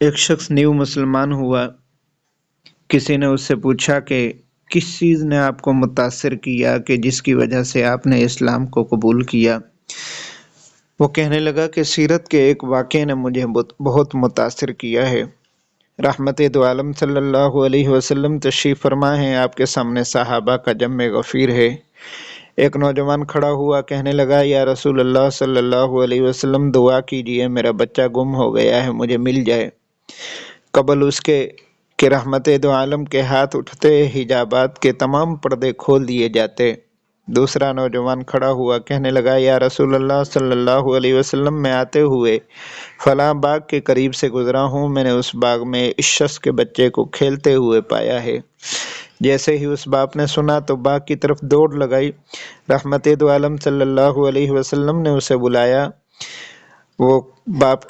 ایک شخص نیو مسلمان ہوا۔ کسی نے اس سے پوچھا کہ کس چیز نے آپ کو متاثر کیا کہ جس کی وجہ سے آپ نے اسلام کو قبول کیا؟ وہ کہنے لگا کہ سیرت کے ایک واقعے نے مجھے بہت متاثر کیا ہے۔ رحمت دو عالم صلی اللہ علیہ وسلم تشریف فرما ہیں، آپ کے سامنے صحابہ کا جمع غفیر ہے۔ ایک نوجوان کھڑا ہوا، کہنے لگا یا رسول اللہ صلی اللہ علیہ وسلم دعا کیجئے، میرا بچہ گم ہو گیا ہے، مجھے مل جائے۔ قبل اس کے کہ رحمت دو عالم کے ہاتھ اٹھتے حجابات کے تمام پردے کھول دیے جاتے۔ دوسرا نوجوان کھڑا ہوا، کہنے لگا یا رسول اللہ صلی اللہ علیہ وسلم میں آتے ہوئے فلاں باغ کے قریب سے گزرا ہوں، میں نے اس باغ میں اس شخص کے بچے کو کھیلتے ہوئے پایا ہے۔ جیسے ہی اس باپ نے سنا تو باغ کی طرف دوڑ لگائی۔ رحمت دو عالم صلی اللہ علیہ وسلم نے اسے بلایا۔ وہ باپ